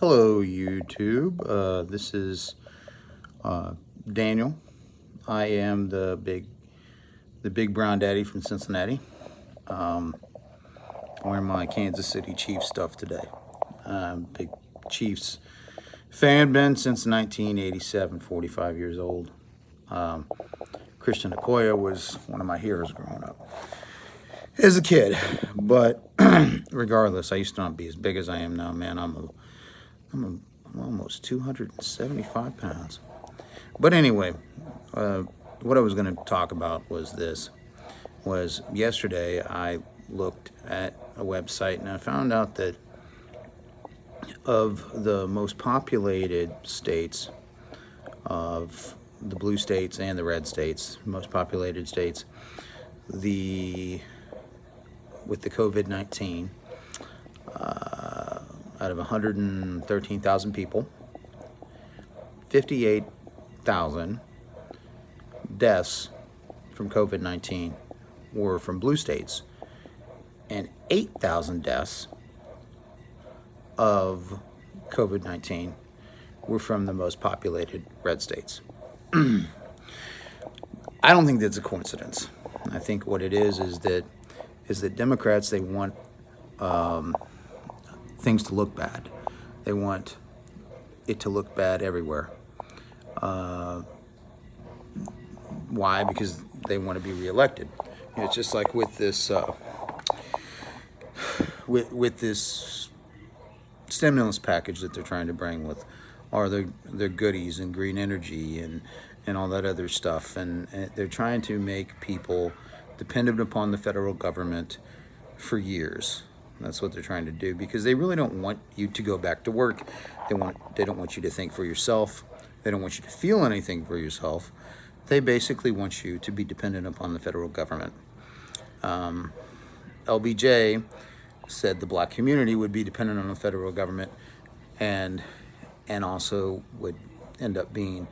Hello, YouTube. This is Daniel. I am the big brown daddy from Cincinnati. Wearing my Kansas City Chiefs stuff today. Big Chiefs fan, been since 1987, 45 years old. Christian Okoye was one of my heroes growing up as a kid. But regardless, I used to not be as big as I am now, man. I'm almost 275 pounds. But anyway, what I was going to talk about was yesterday I looked at a website and I found out that of the most populated states, of the blue states and the red states, most populated states, with the COVID-19, out of 113,000 people, 58,000 deaths from COVID-19 were from blue states, and 8,000 deaths of COVID-19 were from the most populated red states. I don't think that's a coincidence. I think what it is that Democrats, they want things to look bad. They want it to look bad everywhere. Why? Because they want to be reelected. You know, it's just like with this with this stimulus package that they're trying to bring with all their goodies and green energy and all that other stuff, and they're trying to make people dependent upon the federal government for years. That's what they're trying to do, because they really don't want you to go back to work. They don't want you to think for yourself. They don't want you to feel anything for yourself. They basically want you to be dependent upon the federal government. LBJ said the black community would be dependent on the federal government, and also would end up being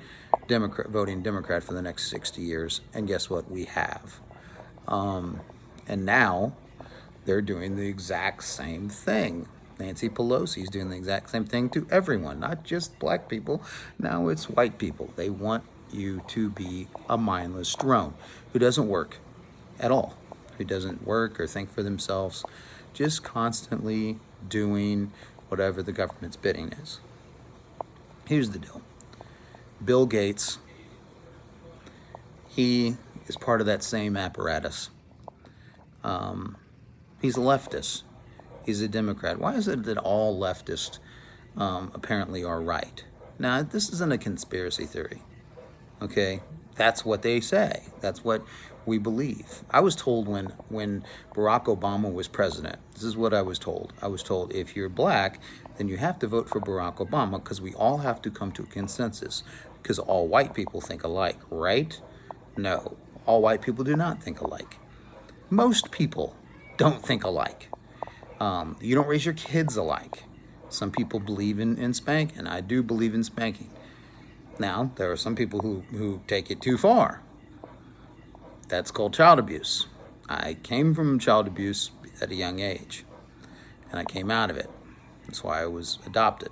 voting Democrat for the next 60 years. And guess what? We have. And now they're doing the exact same thing. Nancy Pelosi's doing the exact same thing to everyone, not just black people. Now it's white people. They want you to be a mindless drone who doesn't work at all, who doesn't work or think for themselves, just constantly doing whatever the government's bidding is. Here's the deal. Bill Gates, he is part of that same apparatus. He's a leftist. He's a Democrat. Why is it that all leftists apparently are right? Now, this isn't a conspiracy theory, okay? That's what they say. That's what we believe. I was told when Barack Obama was president, this is what I was told. I was told, if you're black, then you have to vote for Barack Obama, because we all have to come to a consensus, because all white people think alike, right? No, all white people do not think alike. Most people don't think alike. You don't raise your kids alike. Some people believe in spanking. I do believe in spanking. Now, there are some people who take it too far. That's called child abuse. I came from child abuse at a young age, and I came out of it. That's why I was adopted.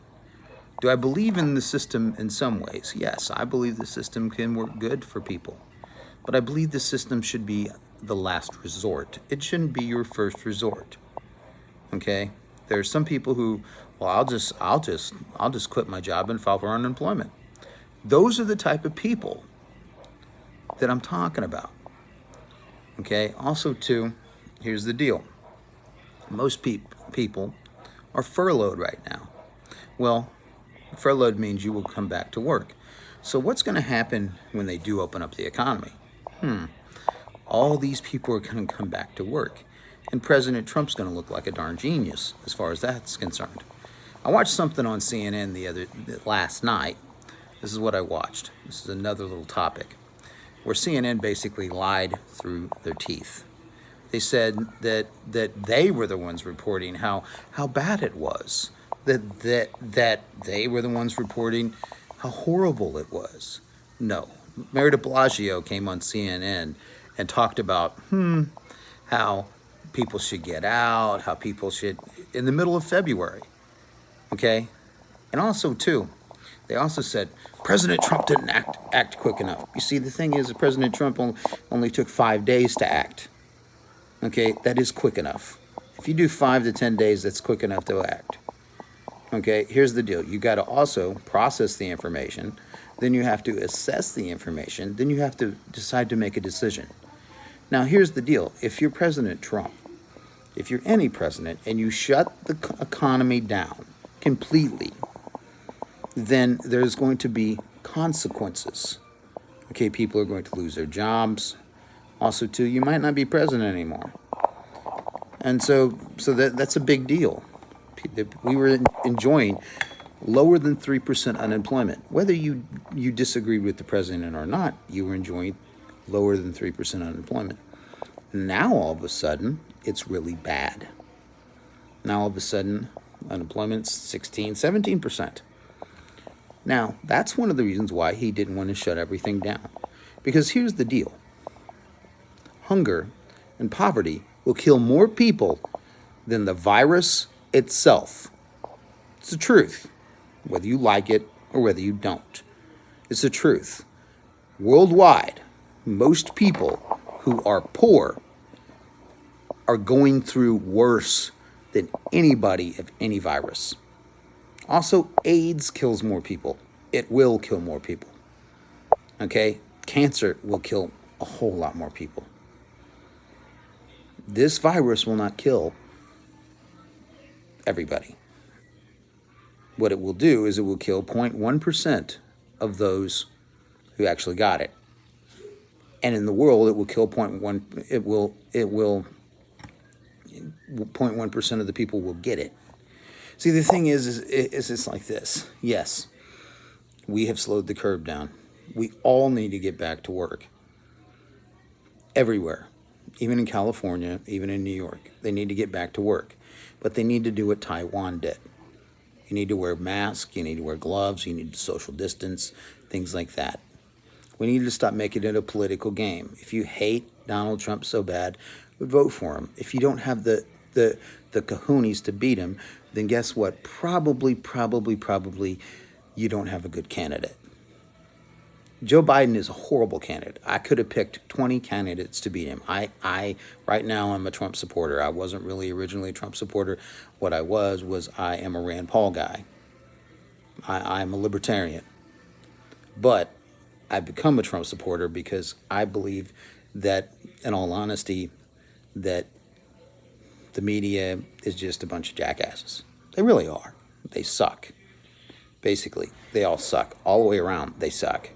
Do I believe in the system in some ways? Yes, I believe the system can work good for people. But I believe the system should be the last resort. It shouldn't be your first resort. Okay? There's some people who, well, I'll just quit my job and file for unemployment. Those are the type of people that I'm talking about. Okay? Also, too, here's the deal. Most people are furloughed right now. Well, furloughed means you will come back to work. So what's going to happen when they do open up the economy? All these people are going to come back to work. And President Trump's going to look like a darn genius as far as that's concerned. I watched something on CNN last night. This is what I watched. This is another little topic where CNN basically lied through their teeth. They said that they were the ones reporting how bad it was. That they were the ones reporting how horrible it was. No. Mayor de Blasio came on CNN and talked about how people should get out, how people should, in the middle of February, okay? And also, too, they also said President Trump didn't act quick enough. You see, the thing is, President Trump only took 5 days to act. Okay, that is quick enough. If you do 5 to 10 days, that's quick enough to act. Okay, here's the deal. You got to also process the information. Then you have to assess the information. Then you have to decide to make a decision. Now, here's the deal. If you're President Trump, if you're any president, and you shut the economy down completely, then there's going to be consequences. Okay, people are going to lose their jobs. Also, too, you might not be president anymore. And so that's a big deal. We were enjoying lower than 3% unemployment. Whether you disagreed with the president or not, you were enjoying lower than 3% unemployment. Now, all of a sudden, it's really bad. Now, all of a sudden, unemployment's 16, 17%. Now, that's one of the reasons why he didn't want to shut everything down. Because here's the deal. Hunger and poverty will kill more people than the virus itself. It's the truth, whether you like it or whether you don't. It's the truth. Worldwide, most people who are poor are going through worse than anybody of any virus. Also, AIDS kills more people. It will kill more people. Okay? Cancer will kill a whole lot more people. This virus will not kill everybody. What it will do is it will kill 0.1% of those who actually got it. And in the world, it will kill 0.1% of the people will get it. See, the thing is it's like this. Yes, we have slowed the curve down. We all need to get back to work. Everywhere. Even in California, even in New York. They need to get back to work. But they need to do what Taiwan did. You need to wear masks, you need to wear gloves, you need to social distance, things like that. We need to stop making it a political game. If you hate Donald Trump so bad, vote for him. If you don't have the cojones to beat him, then guess what? Probably you don't have a good candidate. Joe Biden is a horrible candidate. I could have picked 20 candidates to beat him. I right now I'm a Trump supporter. I wasn't really originally a Trump supporter. What I was I am a Rand Paul guy. I'm a libertarian. But I've become a Trump supporter because I believe that, in all honesty, that the media is just a bunch of jackasses. They really are. They suck. Basically, they all suck. All the way around, they suck.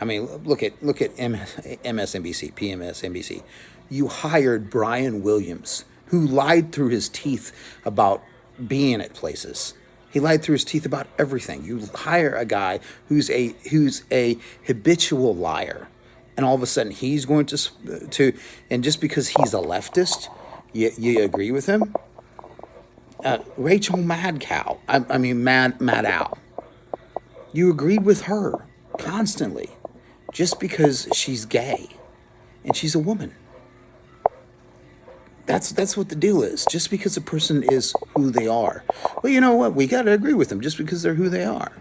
I mean, look at MSNBC, PMSNBC. You hired Brian Williams, who lied through his teeth about being at places. He lied through his teeth about everything. You hire a guy who's a habitual liar, and all of a sudden he's going to and just because he's a leftist, you agree with him? Rachel Madcow, Maddow. You agreed with her constantly just because she's gay and she's a woman. That's what the deal is. Just because a person is who they are. Well, you know what? We got to agree with them just because they're who they are.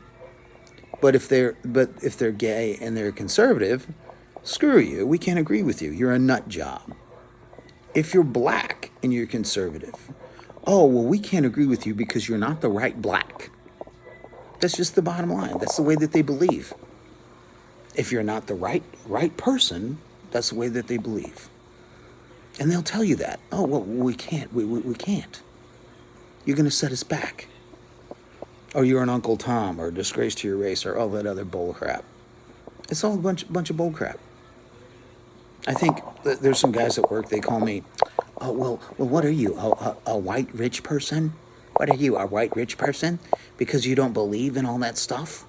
But if they're gay and they're conservative, screw you. We can't agree with you. You're a nut job. If you're black and you're conservative, oh, well, we can't agree with you because you're not the right black. That's just the bottom line. That's the way that they believe. If you're not the right person, that's the way that they believe. And they'll tell you that. Oh, well, we can't. We can't. You're going to set us back. Or you're an Uncle Tom or a disgrace to your race or all that other bull crap. It's all a bunch of bull crap. I think there's some guys at work, they call me, oh, well, what are you, a white rich person? What are you, a white rich person? Because you don't believe in all that stuff?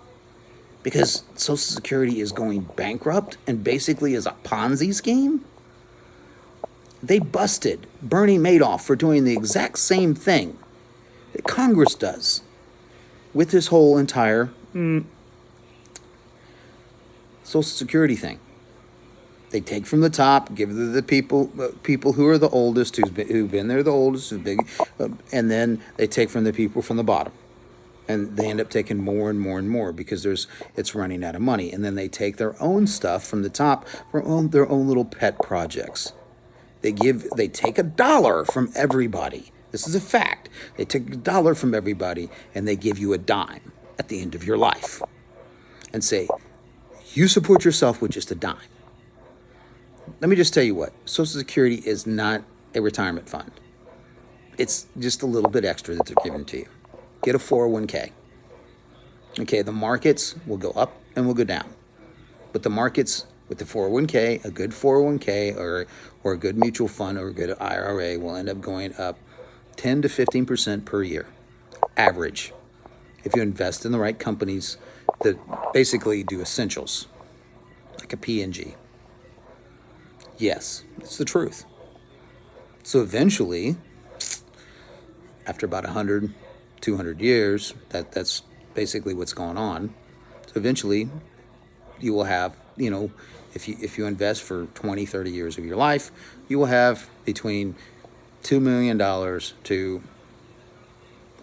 Because Social Security is going bankrupt and basically is a Ponzi scheme? They busted Bernie Madoff for doing the exact same thing that Congress does with this whole entire Social Security thing. They take from the top, give it to the people who are the oldest, who've been there the oldest, and then they take from the people from the bottom. And they end up taking more and more and more because it's running out of money. And then they take their own stuff from the top for their own little pet projects. They take $1 from everybody. This is a fact. They take $1 from everybody and they give you a dime at the end of your life and say, you support yourself with just a dime. Let me just tell you what, Social Security is not a retirement fund. It's just a little bit extra that they're giving to you. Get a 401k. Okay, the markets will go up and will go down. But the markets with the 401k, a good 401k or a good mutual fund or a good IRA will end up going up 10 to 15% per year, average. If you invest in the right companies that basically do essentials, like a P&G. Yes, it's the truth. So eventually, after about 100, 200 years, that's basically what's going on. So eventually, you will have, if you invest for 20, 30 years of your life, you will have between $2 million to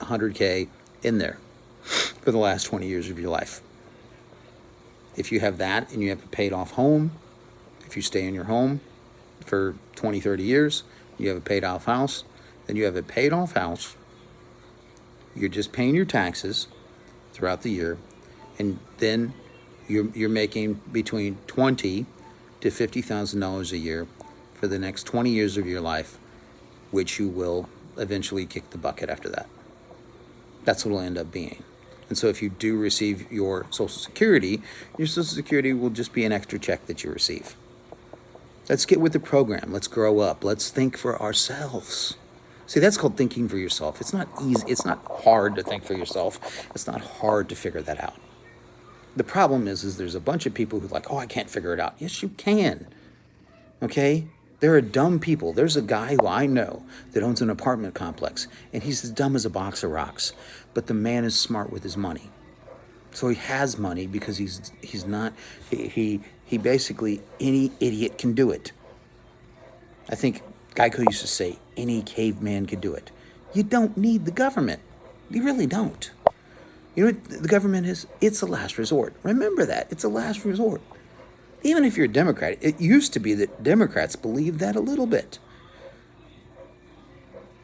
100K in there for the last 20 years of your life. If you have that and you have a paid off home, if you stay in your home for 20, 30 years, you have a paid off house, then you have a paid off house. You're just paying your taxes throughout the year, and then you're making between $20,000 to $50,000 a year for the next 20 years of your life, which you will eventually kick the bucket after that. That's what it'll end up being. And so if you do receive your Social Security, your Social Security will just be an extra check that you receive. Let's get with the program. Let's grow up. Let's think for ourselves. See, that's called thinking for yourself. It's not easy. It's not hard to think for yourself. It's not hard to figure that out. The problem is there's a bunch of people who are like, oh, I can't figure it out. Yes, you can. Okay? There are dumb people. There's a guy who I know that owns an apartment complex, and he's as dumb as a box of rocks. But the man is smart with his money. So he has money because he's not, he basically, any idiot can do it. I think Geico used to say, any caveman could do it. You don't need the government. You really don't. You know what the government is? It's a last resort. Remember that. It's a last resort. Even if you're a Democrat, it used to be that Democrats believed that a little bit.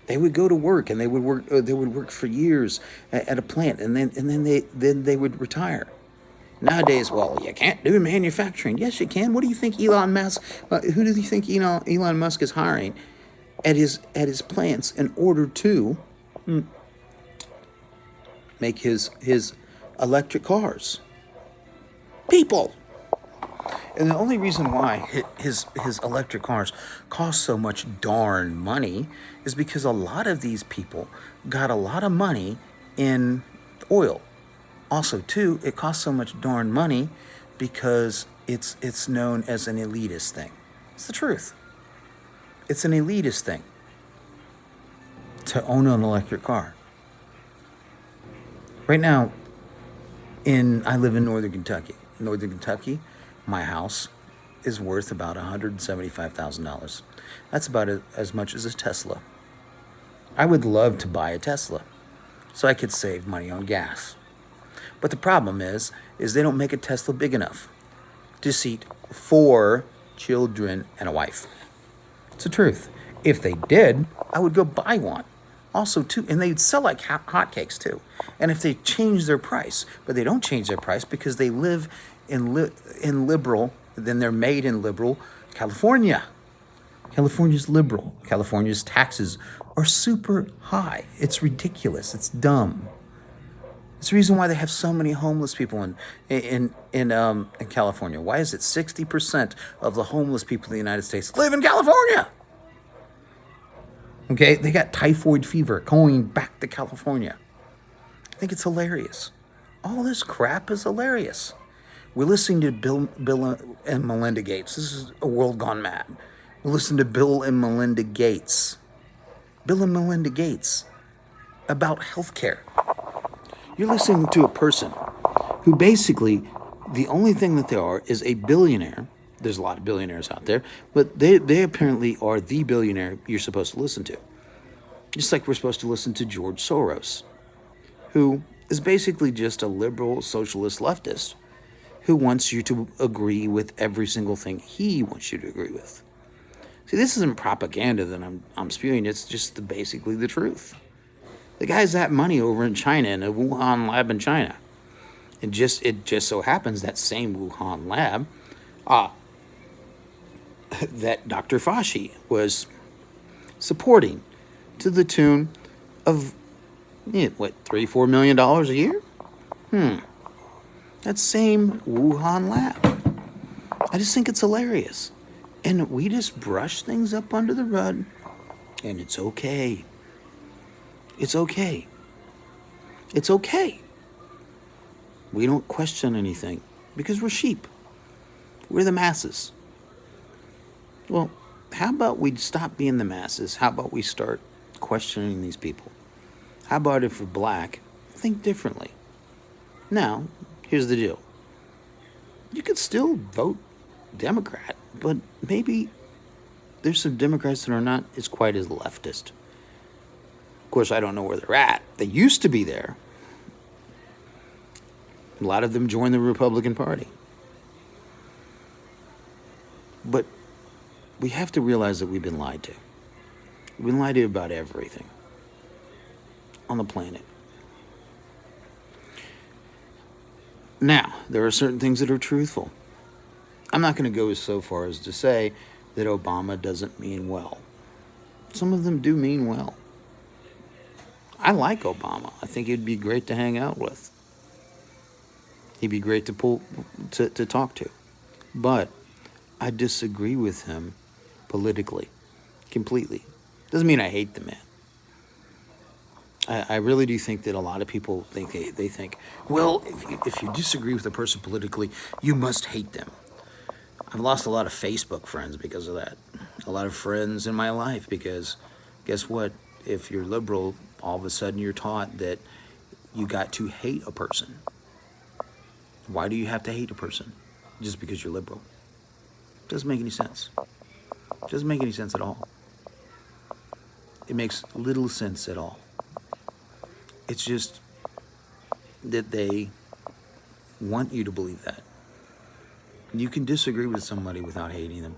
They would go to work and they would work for years at a plant, and then they would retire. Nowadays, well, you can't do manufacturing. Yes, you can. What do you think Elon Musk? Who do you think Elon Musk is hiring at his plants in order to make his electric cars? People. And the only reason why his electric cars cost so much darn money is because a lot of these people got a lot of money in oil. Also, too, it costs so much darn money because it's known as an elitist thing. It's the truth. It's an elitist thing to own an electric car. Right now, I live in Northern Kentucky. Northern Kentucky, my house is worth about $175,000. That's about as much as a Tesla. I would love to buy a Tesla so I could save money on gas. But the problem is they don't make a Tesla big enough to seat 4 children and a wife. It's the truth. If they did, I would go buy one. Also, too, and they'd sell like hotcakes, too. And if they change their price, but they don't change their price because they live in liberal, then they're made in liberal California. California's liberal. California's taxes are super high. It's ridiculous. It's dumb. It's the reason why they have so many homeless people in California. Why is it 60% of the homeless people in the United States live in California? Okay, they got typhoid fever going back to California. I think it's hilarious. All this crap is hilarious. We're listening to Bill and Melinda Gates. This is a world gone mad. We're listening to Bill and Melinda Gates. Bill and Melinda Gates about healthcare. You're listening to a person who basically, the only thing that they are is a billionaire. There's a lot of billionaires out there, but they apparently are the billionaire you're supposed to listen to. Just like we're supposed to listen to George Soros, who is basically just a liberal socialist leftist who wants you to agree with every single thing he wants you to agree with. See, this isn't propaganda that I'm spewing. It's just basically the truth. The guy's that money over in China, in a Wuhan lab in China. It just so happens that same Wuhan lab that Dr. Fauci was supporting to the tune of, $3-4 million a year? That same Wuhan lab. I just think it's hilarious. And we just brush things up under the rug, and it's okay. It's okay. It's okay. We don't question anything because we're sheep. We're the masses. Well, how about we stop being the masses? How about we start questioning these people? How about if we're black, think differently? Now, here's the deal. You could still vote Democrat, but maybe there's some Democrats that are not as quite as leftist. Of course, I don't know where they're at. They used to be there. A lot of them joined the Republican Party. But we have to realize that we've been lied to. We've been lied to about everything on the planet. Now, there are certain things that are truthful. I'm not going to go so far as to say that Obama doesn't mean well. Some of them do mean well. I like Obama. I think he'd be great to hang out with. He'd be great to talk to. But I disagree with him politically, completely. Doesn't mean I hate the man. I really do think that a lot of people think they think, well, if you disagree with a person politically, you must hate them. I've lost a lot of Facebook friends because of that. A lot of friends in my life because guess what? If you're liberal, all of a sudden you're taught that you got to hate a person. Why do you have to hate a person? Just because you're liberal. Doesn't make any sense. Doesn't make any sense at all. It makes little sense at all. It's just that they want you to believe that. You can disagree with somebody without hating them.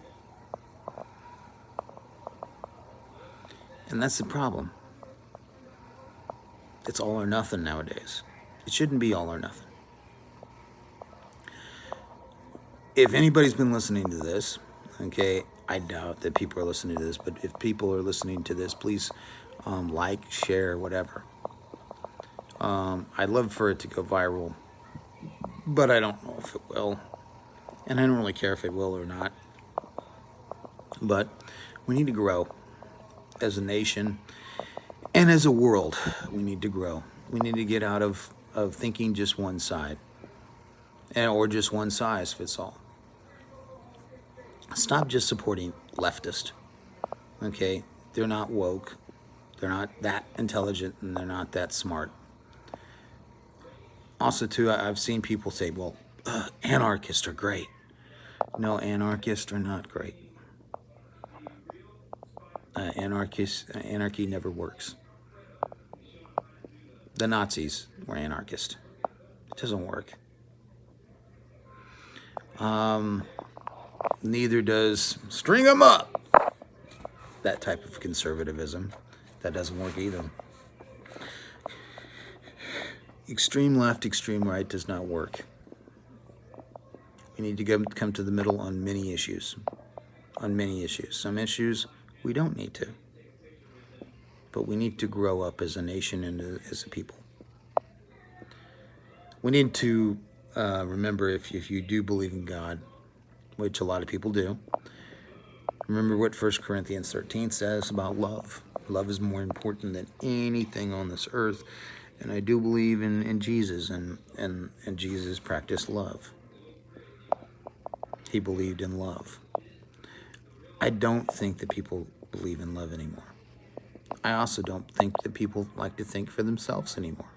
And that's the problem. It's all or nothing nowadays. It shouldn't be all or nothing. If anybody's been listening to this, okay, I doubt that people are listening to this, but if people are listening to this, please like, share, whatever. I'd love for it to go viral, but I don't know if it will. And I don't really care if it will or not. But we need to grow as a nation and as a world. We need to grow. We need to get out of thinking just one side or just one size fits all. Stop just supporting leftist. Okay? They're not woke. They're not that intelligent and they're not that smart. Also, too, I've seen people say, well, anarchists are great. No, anarchists are not great. Anarchy never works. The Nazis were anarchists. It doesn't work. Neither does string them up. That type of conservatism. That doesn't work either. Extreme left, extreme right does not work. We need to come to the middle on many issues. On many issues. Some issues we don't need to. But we need to grow up as a nation and as a people. We need to remember if you do believe in God, which a lot of people do, remember what 1 Corinthians 13 says about love. Love is more important than anything on this earth. And I do believe in Jesus, and Jesus practiced love. He believed in love. I don't think that people believe in love anymore. I also don't think that people like to think for themselves anymore.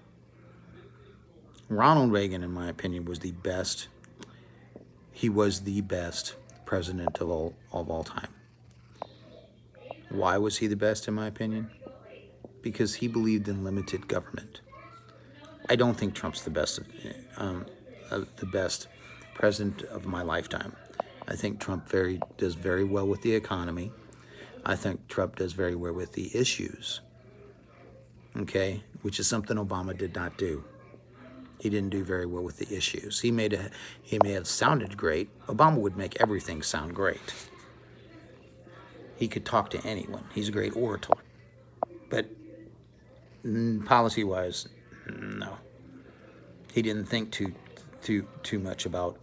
Ronald Reagan, in my opinion, was the best. He was the best president of all time. Why was he the best, in my opinion? Because he believed in limited government. I don't think Trump's the best president of my lifetime. I think Trump does very well with the economy. I think Trump does very well with the issues, okay, which is something Obama did not do. He didn't do very well with the issues. He may have sounded great. Obama would make everything sound great. He could talk to anyone. He's a great orator. But policy-wise, no. He didn't think too much about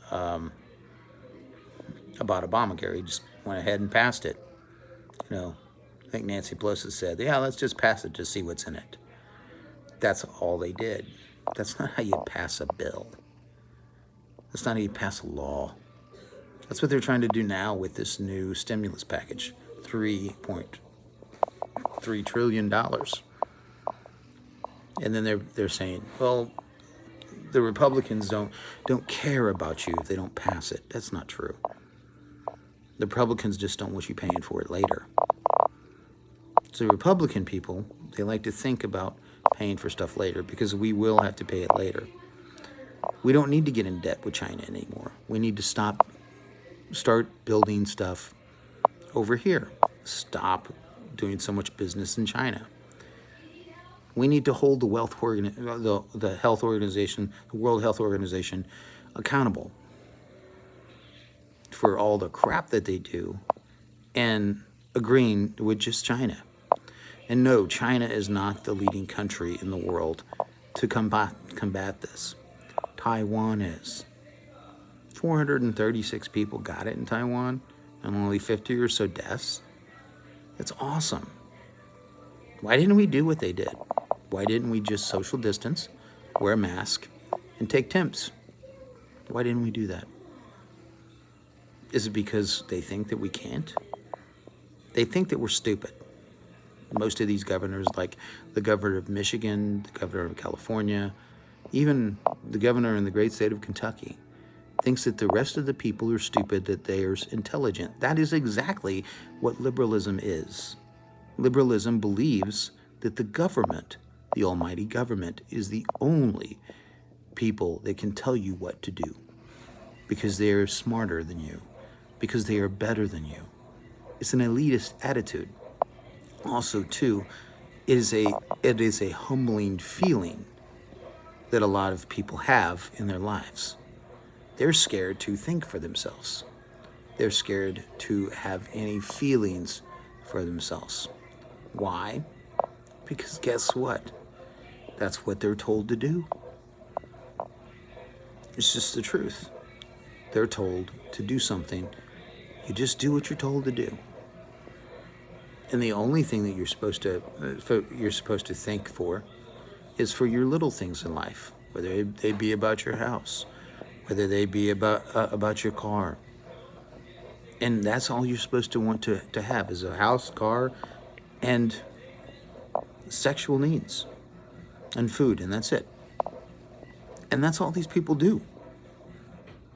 Obamacare. He just went ahead and passed it. You know, I think Nancy Pelosi said, yeah, let's just pass it to see what's in it. That's all they did. That's not how you pass a bill. That's not how you pass a law. That's what they're trying to do now with this new stimulus package, $3.3 trillion. And then they're saying, well, the Republicans don't care about you if they don't pass it. That's not true. The Republicans just don't want you paying for it later. So Republican people, they like to think about paying for stuff later because we will have to pay it later. We don't need to get in debt with China anymore. We need to start building stuff over here. Stop doing so much business in China. We need to hold the health organization, the World Health Organization, accountable for all the crap that they do and agreeing with just China. And no, China is not the leading country in the world to combat this. Taiwan is. 436 people got it in Taiwan and only 50 or so deaths. It's awesome. Why didn't we do what they did? Why didn't we just social distance, wear a mask, and take temps? Why didn't we do that? Is it because they think that we can't? They think that we're stupid. Most of these governors, like the governor of Michigan, the governor of California, even the governor in the great state of Kentucky, thinks that the rest of the people are stupid, that they are intelligent. That is exactly what liberalism is. Liberalism believes that the government, the almighty government, is the only people that can tell you what to do because they are smarter than you, because they are better than you. It's an elitist attitude. Also, too, it is a humbling feeling that a lot of people have in their lives. They're scared to think for themselves. They're scared to have any feelings for themselves. Why? Because guess what? That's what they're told to do. It's just the truth. They're told to do something. You just do what you're told to do. And the only thing that you're supposed to think for is for your little things in life, whether they be about your house, whether they be about your car. And that's all you're supposed to want to have is a house, car, and sexual needs and food, and that's it. And that's all these people do.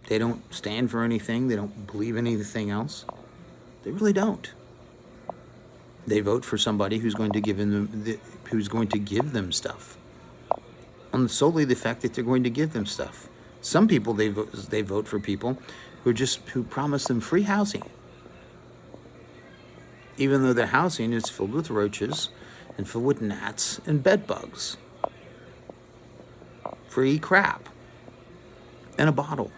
They don't stand for anything. They don't believe in anything else. They really don't. They vote for somebody who's going to give them stuff, on solely the fact that they're going to give them stuff. Some people they vote for people who promise them free housing, even though the housing is filled with roaches and filled with gnats and bed bugs. Free crap in a bottle.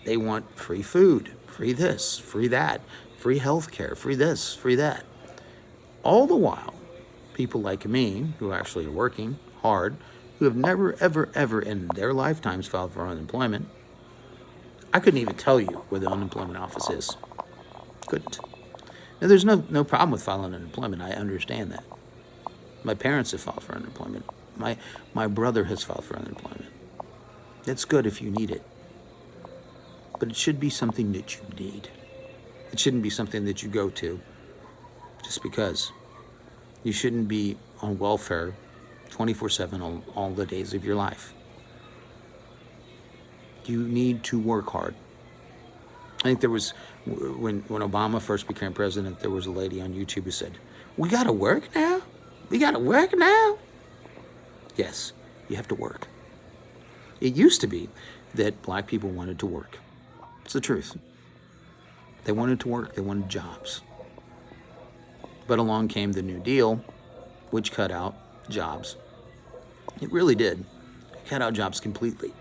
They want free food, free this, free that, free health care, free this, free that. All the while, people like me, who actually are working hard, who have never, ever, ever in their lifetimes filed for unemployment. I couldn't even tell you where the unemployment office is. Couldn't. Now, there's no problem with filing unemployment. I understand that. My parents have filed for unemployment. My brother has filed for unemployment. It's good if you need it. But it should be something that you need. It shouldn't be something that you go to just because. You shouldn't be on welfare 24/7 all the days of your life. You need to work hard. I think there was, when Obama first became president, there was a lady on YouTube who said, "We gotta work now? We gotta work now?" Yes, You have to work. It used to be that black people wanted to work. It's the truth. They wanted to work. They wanted jobs. But along came the New Deal, which cut out jobs. It really did. It cut out jobs completely.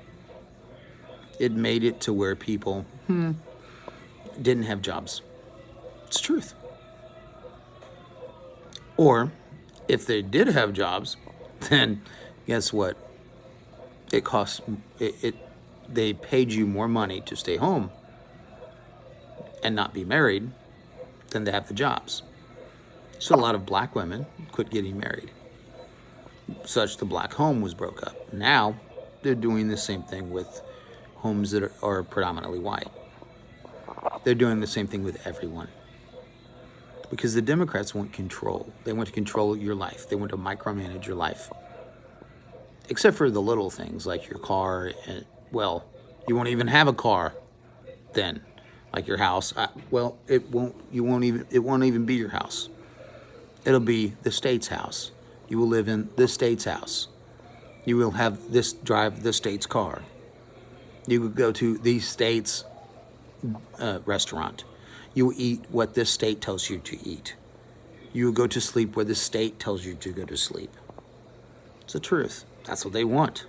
It made it to where people didn't have jobs. It's the truth. Or if they did have jobs, then guess what? It costs they paid you more money to stay home and not be married than to have the jobs. So a lot of black women quit getting married. Such the black home was broke up. Now they're doing the same thing with homes that are predominantly white. They're doing the same thing with everyone. Because the Democrats want control. They want to control your life. They want to micromanage your life. Except for the little things like your car. And, well, you won't even have a car then. Like your house. It won't even be your house. It'll be the state's house. You will live in the state's house. You will drive the state's car. You will go to the state's restaurant. You will eat what this state tells you to eat. You will go to sleep where the state tells you to go to sleep. It's the truth. That's what they want.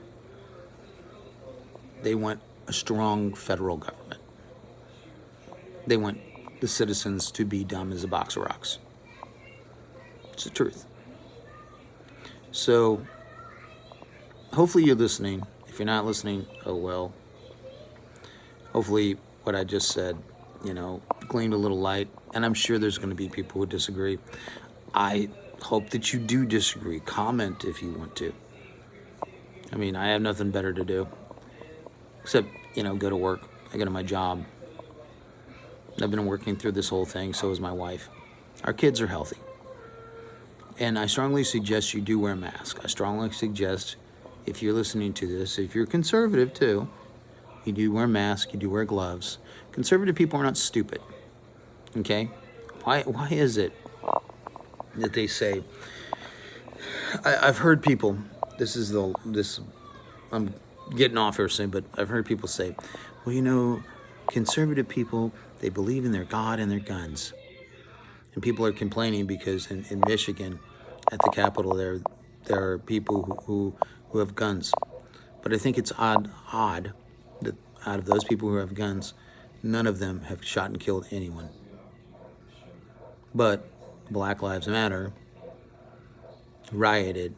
They want a strong federal government. They want the citizens to be dumb as a box of rocks. It's the truth. So, hopefully you're listening. If you're not listening, oh well. Hopefully what I just said, gleamed a little light. And I'm sure there's going to be people who disagree. I hope that you do disagree. Comment if you want to. I mean, I have nothing better to do. Except, go to work. I go to my job. I've been working through this whole thing. So is my wife. Our kids are healthy. And I strongly suggest you do wear a mask. I strongly suggest, if you're listening to this, if you're conservative too, you do wear a mask, you do wear gloves. Conservative people are not stupid. Okay? Why is it that they say, I've heard people, I'm getting off here soon, but I've heard people say, well, conservative people, they believe in their God and their guns. And people are complaining because in Michigan, at the Capitol, there are people who have guns. But I think it's odd that out of those people who have guns, none of them have shot and killed anyone. But Black Lives Matter rioted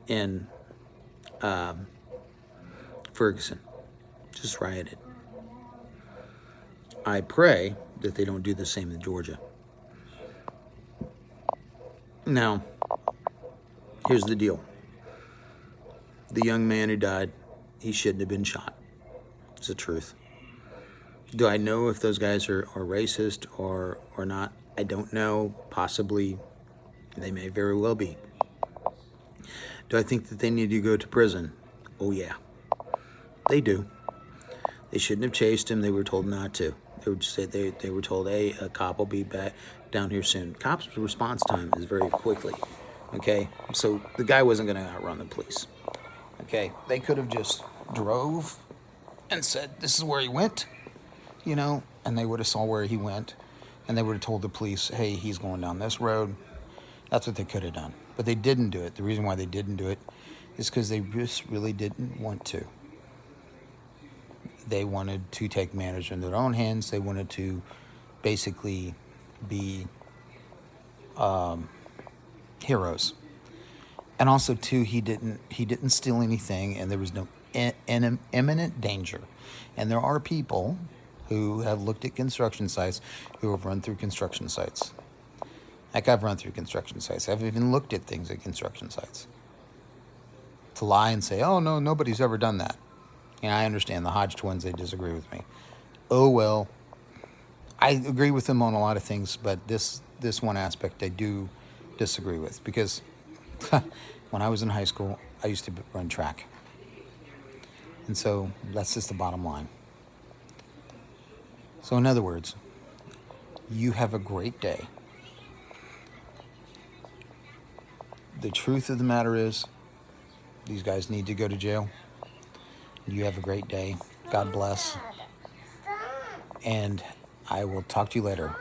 in Ferguson. Just rioted. I pray that they don't do the same in Georgia. Now, here's the deal. The young man who died, he shouldn't have been shot. It's the truth. Do I know if those guys are racist or not? I don't know. Possibly. They may very well be. Do I think that they need to go to prison? Oh, yeah. They do. They shouldn't have chased him. They were told not to. They were told, hey, a cop will be back down here soon. Cops' response time is very quickly. Okay? So the guy wasn't going to outrun the police. Okay? They could have just drove and said, this is where he went, and they would have saw where he went, and they would have told the police, hey, he's going down this road. That's what they could have done. But they didn't do it. The reason why they didn't do it is because they just really didn't want to. They wanted to take matters in their own hands. They wanted to basically be heroes. And also, too, he didn't steal anything, and there was no imminent danger. And there are people who have looked at construction sites who have run through construction sites. Like, I've run through construction sites. I've even looked at things at construction sites. To lie and say, oh, no, nobody's ever done that. And I understand the Hodge twins, they disagree with me. Oh, well, I agree with them on a lot of things, but this one aspect I do disagree with. Because when I was in high school, I used to run track. And so that's just the bottom line. So in other words, you have a great day. The truth of the matter is, These guys need to go to jail. You have a great day. God bless. And I will talk to you later.